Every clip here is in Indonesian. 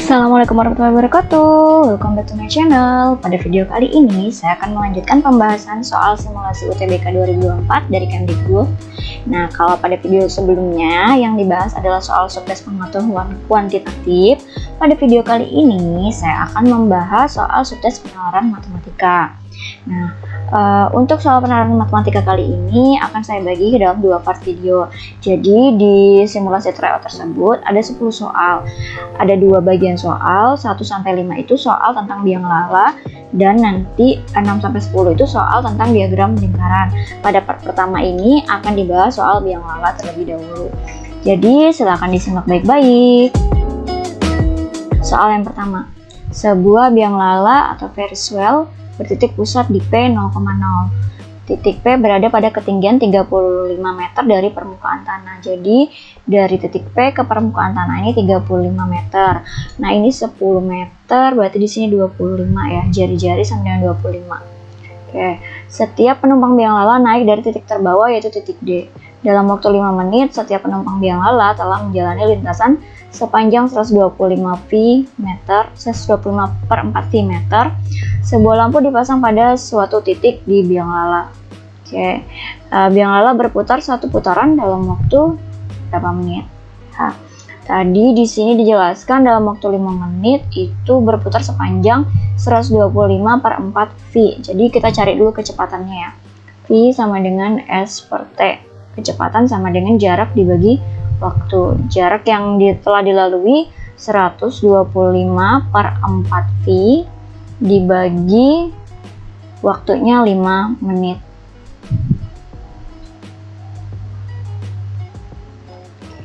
Assalamualaikum warahmatullahi wabarakatuh. Welcome back to my channel. Pada video kali ini saya akan melanjutkan pembahasan soal simulasi UTBK 2024 dari Kemdikbud. Nah, kalau pada video sebelumnya yang dibahas adalah soal subtes pengetahuan kuantitatif, pada video kali ini saya akan membahas soal subtes penalaran matematika. Nah, untuk soal penalaran matematika kali ini akan saya bagi ke dalam dua part video. Jadi di simulasi tryout tersebut ada 10 soal. Ada dua bagian soal, 1 sampai 5 itu soal tentang biang lala, dan nanti 6 sampai 10 itu soal tentang diagram lingkaran. Pada part pertama ini akan dibahas soal biang lala terlebih dahulu. Jadi silakan disimak baik-baik. Soal yang pertama, sebuah biang lala atau Ferris wheel bertitik pusat di P 0,0. Titik P berada pada ketinggian 35 meter dari permukaan tanah. Jadi dari titik P ke permukaan tanah ini 35 meter. Nah, ini 10 meter, berarti di sini 25 ya. Jari-jari sama dengan 25. Oke, setiap penumpang biang lala naik dari titik terbawah yaitu titik D. Dalam waktu 5 menit, setiap penumpang biang lala telah menjalani lintasan sepanjang 125 meter, 125 per 4 meter. Sebuah lampu dipasang pada suatu titik di biang lala. Oke, biang lala berputar satu putaran dalam waktu berapa menit? Nah, tadi di sini dijelaskan dalam waktu 5 menit itu berputar sepanjang 125 per 4 V. Jadi kita cari dulu kecepatannya ya. V sama dengan S per T. Kecepatan sama dengan jarak dibagi waktu. Jarak yang telah dilalui 125 per 4 V dibagi waktunya 5 menit.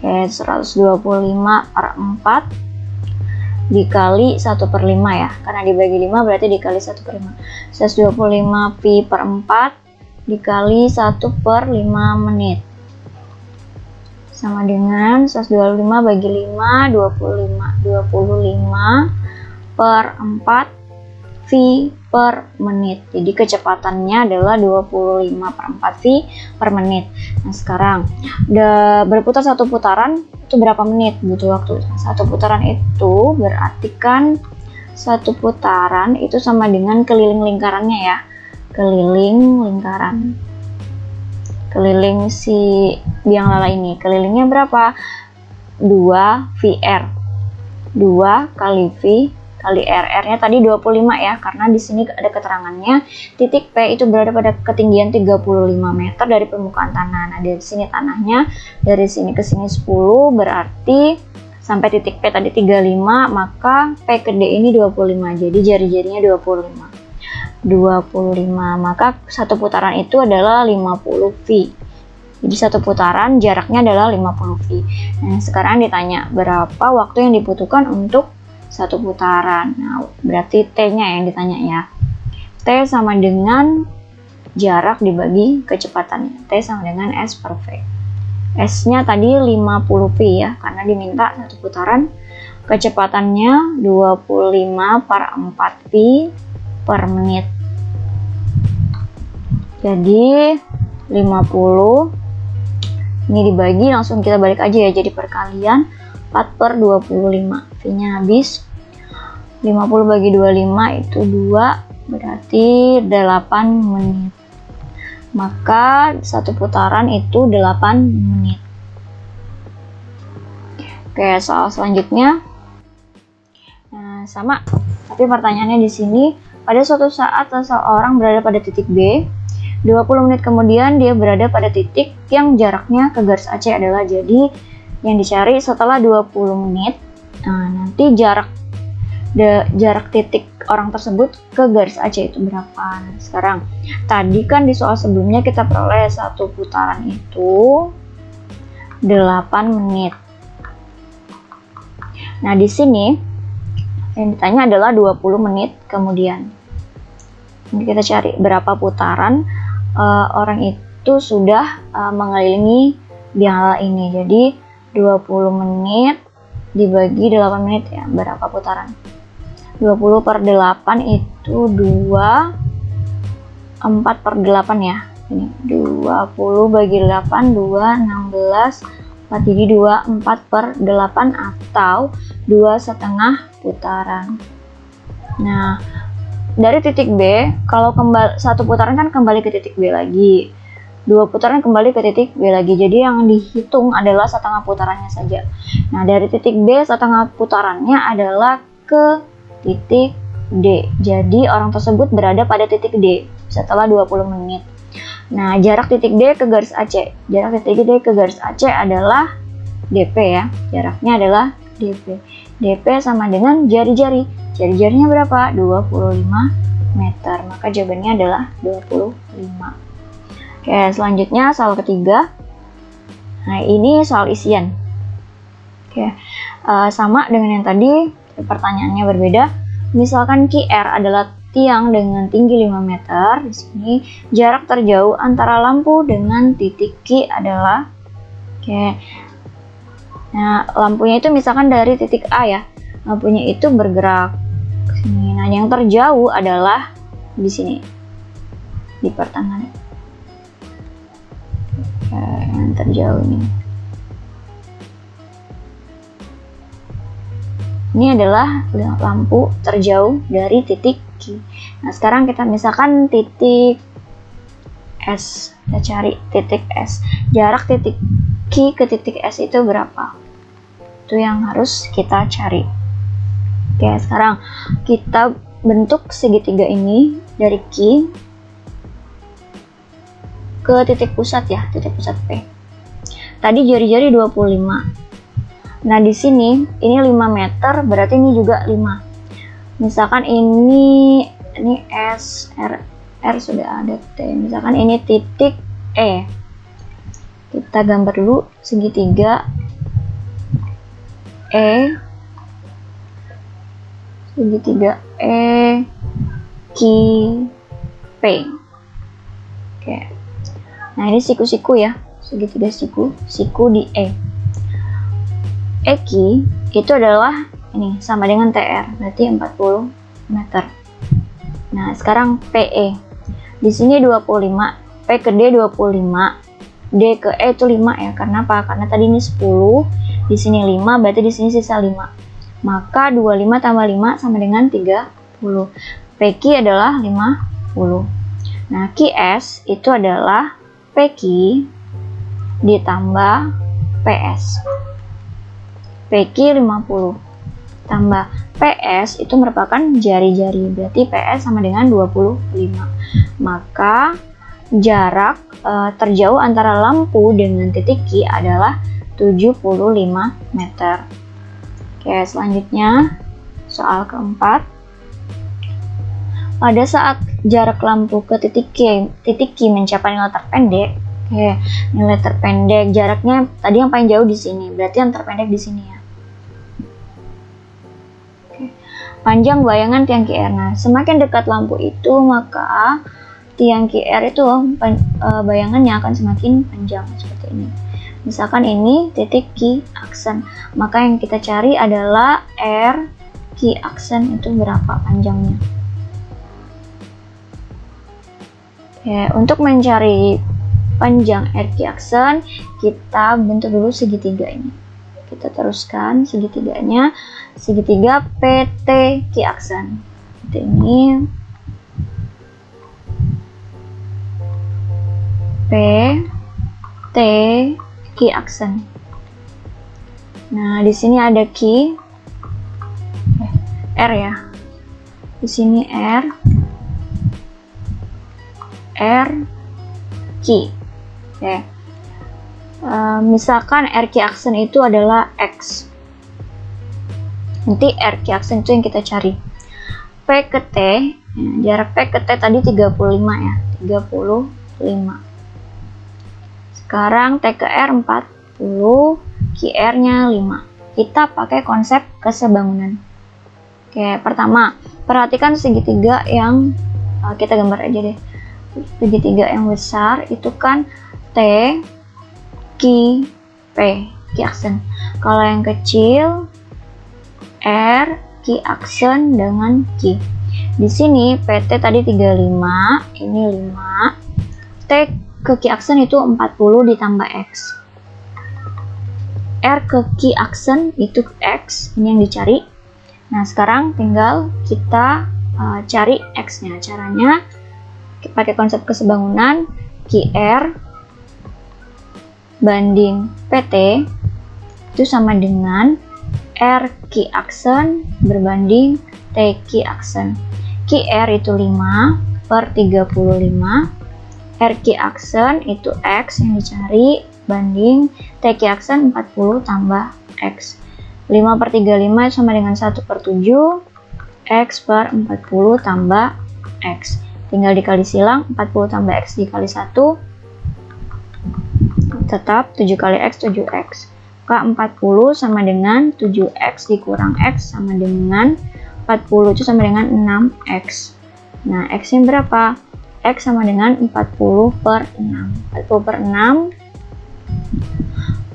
Oke, 125 per 4 dikali 1 per 5 ya, karena dibagi 5 berarti dikali 1 per 5. 125 V per 4 dikali 1 per 5 menit sama dengan 125 bagi 5, 25 per 4 V per menit. Jadi kecepatannya adalah 25 per 4 V per menit. Nah, sekarang berputar satu putaran itu berapa menit butuh waktu? Satu putaran itu berarti kan satu putaran itu sama dengan keliling lingkarannya ya. Keliling lingkaran. Keliling si biang lala ini. Kelilingnya berapa? 2 VR. 2 kali V kali R. R-nya tadi 25 ya, karena di sini ada keterangannya titik P itu berada pada ketinggian 35 meter dari permukaan tanah. Nah, dari sini tanahnya dari sini ke sini 10, berarti sampai titik P tadi 35, maka P ke D ini 25. Jadi jari-jarinya 25, maka satu putaran itu adalah 50 V. Jadi satu putaran jaraknya adalah 50 V. Nah, sekarang ditanya berapa waktu yang dibutuhkan untuk satu putaran. Nah, berarti T-nya yang ditanya ya. T sama dengan jarak dibagi kecepatannya. T sama dengan S per V. S-nya tadi 50 V ya, karena diminta satu putaran. Kecepatannya 25 per 4 V per menit. Jadi 50 ini dibagi, langsung kita balik aja ya, jadi perkalian 4 per 25. V-nya habis. 50 bagi 25 itu 2, berarti 8 menit. Maka satu putaran itu 8 menit. Oke, soal selanjutnya. Nah, sama. Tapi pertanyaannya di sini, pada suatu saat seseorang berada pada titik B, 20 menit kemudian dia berada pada titik yang jaraknya ke garis AC adalah, jadi yang dicari setelah 20 menit. Nah, nanti jarak titik orang tersebut ke garis AC itu berapa? Nah, sekarang tadi kan di soal sebelumnya kita peroleh satu putaran itu 8 menit. Nah, di sini yang ditanya adalah 20 menit kemudian. Jadi kita cari berapa putaran orang itu sudah mengelilingi biang lala ini. Jadi 20 menit dibagi 8 menit ya, berapa putaran? 20 per 8 itu 2, 4 per 8 ya. Ini 20 bagi 8, 2, 16, 4, jadi 24/8 atau 2,5 putaran. Nah, dari titik B, kalau satu putaran kan kembali ke titik B lagi, 2 putaran kembali ke titik B lagi, jadi yang dihitung adalah setengah putarannya saja. Nah, dari titik B setengah putarannya adalah ke titik D, jadi orang tersebut berada pada titik D setelah 20 menit. Nah, jarak titik D ke garis AC, jarak titik D ke garis AC adalah DP ya, jaraknya adalah DP. DP sama dengan jari-jari, jari-jarinya berapa? 25 meter, maka jawabannya adalah 25. Oke, selanjutnya soal ketiga. Nah, ini soal isian. Oke, sama dengan yang tadi, pertanyaannya berbeda. Misalkan QR adalah tiang dengan tinggi 5 meter. Di sini jarak terjauh antara lampu dengan titik Q adalah, nah, lampunya itu misalkan dari titik A ya. Lampunya itu bergerak ke sini. Nah, yang terjauh adalah di sini, di pertengahan. Yang terjauh ini adalah lampu terjauh dari titik Q. Nah, sekarang kita misalkan titik S, kita cari titik S. Jarak titik Q ke titik S itu berapa? Itu yang harus kita cari. Oke, sekarang kita bentuk segitiga ini dari Q ke titik pusat ya, titik pusat P. Tadi jari-jari 25. Nah, di sini ini 5 meter, berarti ini juga 5. Misalkan ini S, R sudah ada T. Misalkan ini titik E. Kita gambar dulu segitiga E. Segitiga E, Q, P. Oke. Nah, ini siku-siku ya, segitiga siku di E. EQ itu adalah ini sama dengan TR, berarti 40 meter. Nah, sekarang PE. Di sini 25, P ke D 25, D ke E itu 5 ya. Karena apa? Karena tadi ini 10, di sini 5, berarti di sini sisa 5. Maka 25 tambah 5 sama dengan 30. PQ adalah 50. Nah, QS itu adalah PQ ditambah PS. PQ 50 tambah PS itu merupakan jari-jari, berarti PS sama dengan 25. Maka jarak terjauh antara lampu dengan titik Q adalah 75 meter. Oke, selanjutnya soal keempat. Pada saat jarak lampu ke titik Q mencapai nilai terpendek, nilai terpendek jaraknya tadi yang paling jauh di sini, berarti yang terpendek di sini ya. Panjang bayangan tiang QR. Nah, semakin dekat lampu itu maka tiang QR itu bayangannya akan semakin panjang seperti ini. Misalkan ini titik Q aksen, maka yang kita cari adalah R Q aksen itu berapa panjangnya. Untuk mencari panjang RQ aksen, kita bentuk dulu segitiga ini. Kita teruskan segitiganya, segitiga PT Q aksen. Ini PT Q aksen. Nah, di sini ada Q, R ya. Di sini R Q. Misalkan RQ aksen itu adalah X. Nanti RQ aksen itu yang kita cari. P ke T, jarak P ke T tadi 35 ya, 35. Sekarang T ke R 40, QR-nya 5. Kita pakai konsep kesebangunan. Pertama, perhatikan segitiga yang kita gambar aja deh. Segitiga yang besar itu kan T, Q, P, Q aksen. Kalau yang kecil R, Q aksen dengan Q. Di sini PT tadi 35, ini 5. T ke Q aksen itu 40 ditambah X. QR ke key aksen itu X, ini yang dicari. Nah sekarang tinggal kita cari X-nya. Caranya pakai konsep kesebangunan, QR banding PT itu sama dengan R key aksen berbanding T key aksen. QR itu 5 per 35, R key aksen itu X yang dicari banding T key aksen 40 tambah X. 5 per 35 sama dengan 1 per 7, X per 40 tambah X. Tinggal dikali silang, 40 tambah X dikali 1, tetap 7 kali X 7X. K40 sama dengan 7X dikurang X sama dengan 40 itu sama dengan 6X. Nah, X nya berapa? X sama dengan 40 per 6. 40 per 6,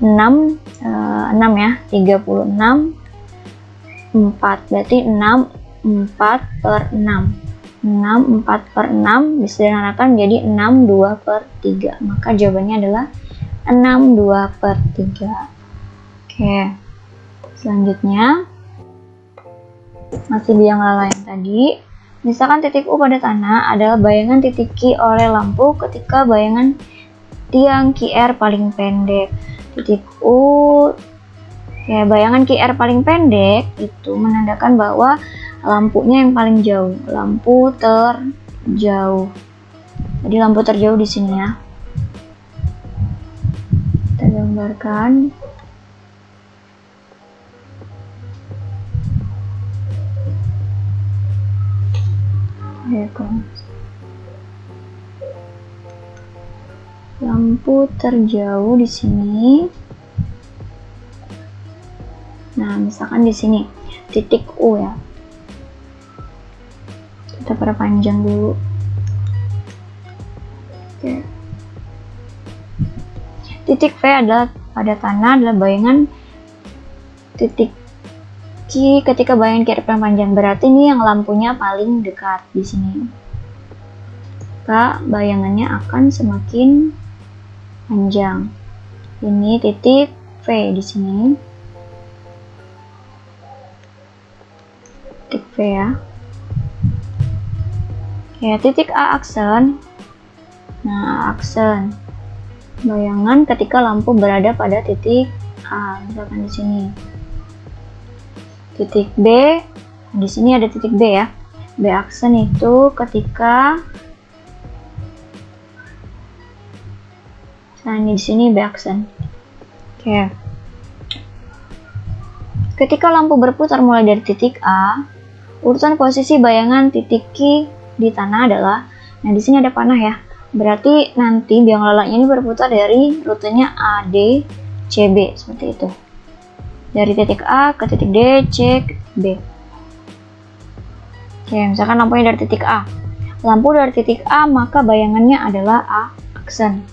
6 ya, 36, 4, berarti 6, 4 per 6. 6, 4 per 6 disederhanakan menjadi 6, 2 per 3. Maka jawabannya adalah 6, 2 per 3. Oke, selanjutnya masih biang lala yang tadi. Misalkan titik U pada tanah adalah bayangan titik Q oleh lampu ketika bayangan tiang QR paling pendek. Titik U, ya, bayangan QR paling pendek itu menandakan bahwa lampunya yang paling jauh, lampu terjauh. Jadi lampu terjauh di sini ya. Kita gambarkan. Lampu terjauh di sini. Nah, misalkan di sini titik U ya. Kita perpanjang dulu. Oke. Titik V adalah pada tanah adalah bayangan titik Q ketika bayangan kiri panjang. Berarti ini yang lampunya paling dekat di sini. Maka bayangannya akan semakin panjang. Ini titik V di sini. Titik V ya. Ya, titik A aksen. Nah, aksen bayangan ketika lampu berada pada titik A, misalkan di sini. Titik B, di sini ada titik B ya. B aksen itu ketika, nah ini di sini B aksen. Oke. Ketika lampu berputar mulai dari titik A, urutan posisi bayangan titik Q di tanah adalah, nah di sini ada panah ya. Berarti nanti biang lalanya ini berputar dari rutenya AD CB seperti itu. Dari titik A ke titik D, C, B. Oke, misalkan lampunya dari titik A. Lampu dari titik A maka bayangannya adalah A aksen.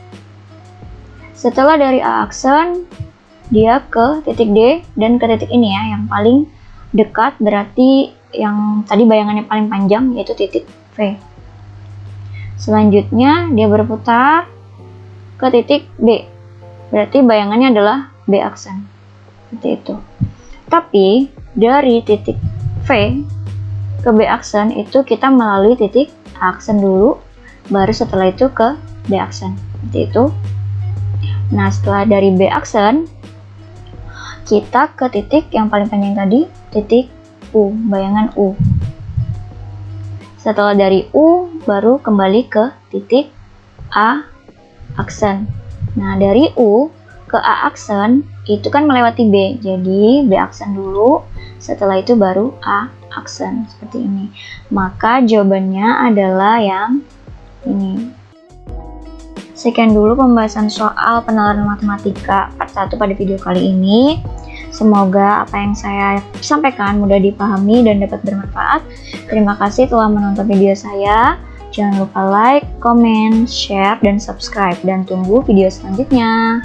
Setelah dari A aksen, dia ke titik D dan ke titik ini ya, yang paling dekat berarti yang tadi bayangannya paling panjang yaitu titik V. Selanjutnya dia berputar ke titik B. Berarti bayangannya adalah B aksen. Seperti itu. Tapi dari titik V ke B aksen itu kita melalui titik A aksen dulu, baru setelah itu ke B aksen. Seperti itu. Nah, setelah dari B aksen kita ke titik yang paling panjang tadi, titik U, bayangan U. Setelah dari U baru kembali ke titik A aksen. Nah, dari U ke A aksen itu kan melewati B. Jadi B aksen dulu, setelah itu baru A aksen seperti ini. Maka jawabannya adalah yang ini. Sekian dulu pembahasan soal penalaran matematika part 1 pada video kali ini. Semoga apa yang saya sampaikan mudah dipahami dan dapat bermanfaat. Terima kasih telah menonton video saya. Jangan lupa like, comment, share, dan subscribe. Dan tunggu video selanjutnya.